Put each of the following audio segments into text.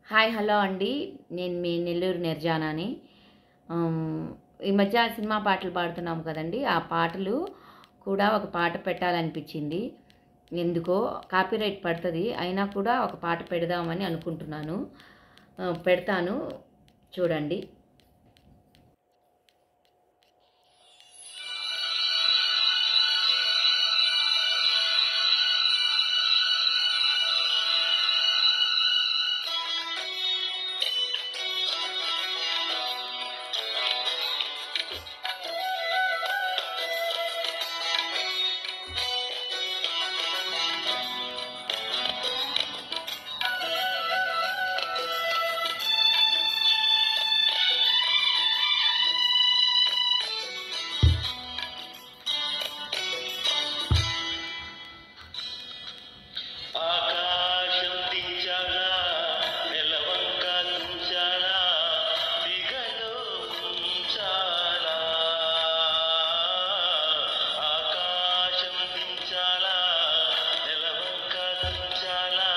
Hi hello అండి. నేను మీ నెల్లూరు నిర్జానాని. ఈ మధ్య సినిమా పాటలు పాడుతున్నాము కదండీ! ఆ పాటలు కూడా ఒక పాట పెట్టాలనిపించింది. ఎందుకో కాపీరైట్ పడతది. అయినా కూడా ఒక పాట పెడదామని అనుకుంటున్నాను. పెడతాను చూడండి. ఆకాశం దించాలా నెలవంక తుంచాలా దిగలో ఉంచాలా ఆకాశం దించాలా నెలవంక తుంచాలా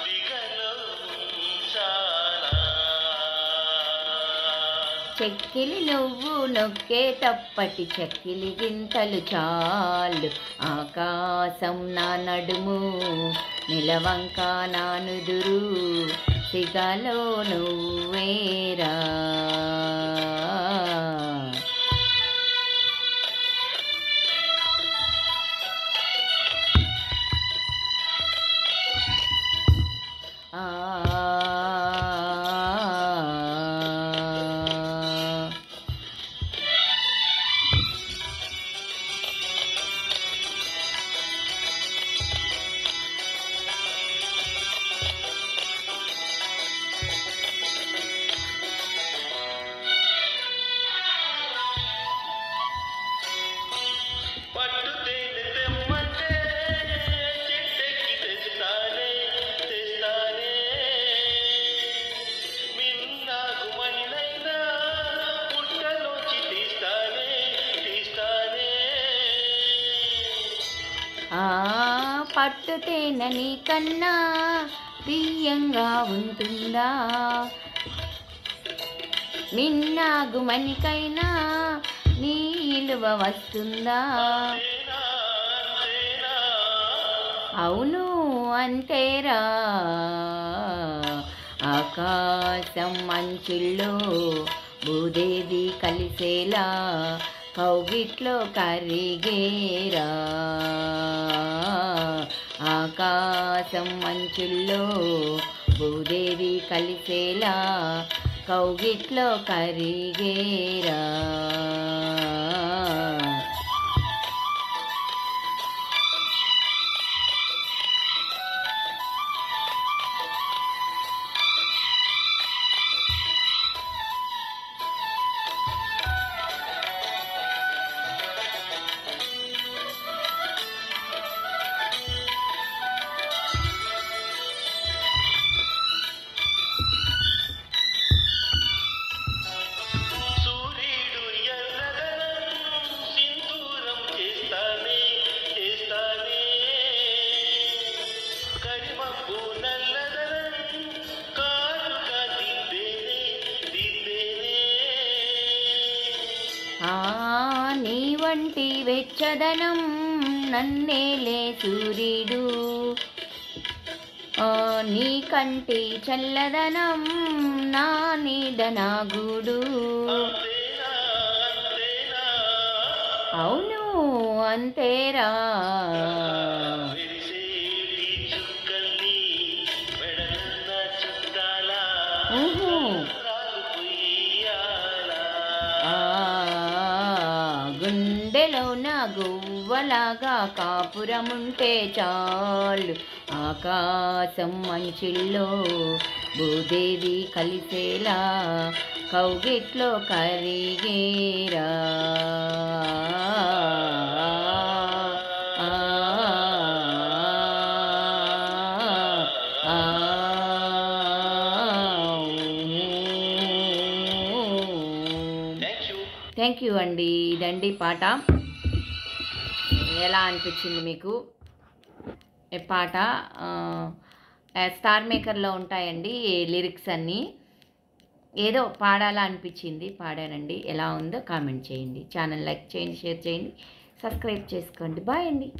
దిగలో ఉంచాలా చెక్కిలి నువ్వు నొక్కే తప్పటి చెక్కిలి గింతలు చాలు. ఆకాశం నా నడుము నిలవంక నా నుదురు సిగలో నువ్వేరా. పట్టు తేనె తెమ్మంటే చెట్టెక్కి తెస్తానే తెస్తానే మిన్నాకు మణినైనా పుట్టలోంచి తీస్తానే తీస్తానే పట్టు తేనె కన్నా బియ్యంగా ఉంటుందా? మిన్నాగు మణికైనా నీలువ వస్తుందా? అంతేనా అంతేనా అవును అంతేరా. ఆకాశం మంచుల్లో భూదేవి కలిసేలా కౌగిట్లో కరిగేరా. ఆకాశం మంచుల్లో భూదేవి కలిసేలా కౌగిట్లో కరిగేరా. సూర్యుడు ఎర్రదనం సింధూరం చేస్తానే చేస్తానే కరిమబ్బు నల్లదనం కాటుగా దిద్దేనే దిద్దేనే నీ వంటి వెచ్చదనం నన్నేలే సూర్యుడు. నీ కంటి చల్లదనం నా నీడ నా గూడు. అంతేనా అంతేనా అవును అంతేరా. మెరిసేటి చుక్కల్ని మెడలన్న చుట్టాలా ఊహు. రాలు పొయ్యాలా గుండెలో నా గువ్వలాగా కాపురముంటే చాలు. ఆకాశం మంచుల్లో భూదేవి కలిసేలా కౌగిట్లో కరిగేరా. థ్యాంక్ యూ అండి. ఇదండి పాట. ఎలా అనిపించింది మీకు ఈ పాట? స్టార్ మేకర్లో ఉంటాయండి లిరిక్స్ అన్నీ. ఏదో పాడాలా అనిపించింది, పాడానండి. ఎలా ఉందో కామెంట్ చేయండి. ఛానల్ లైక్ చేయండి, షేర్ చేయండి, సబ్స్క్రైబ్ చేసుకోండి. బాయ్ అండి.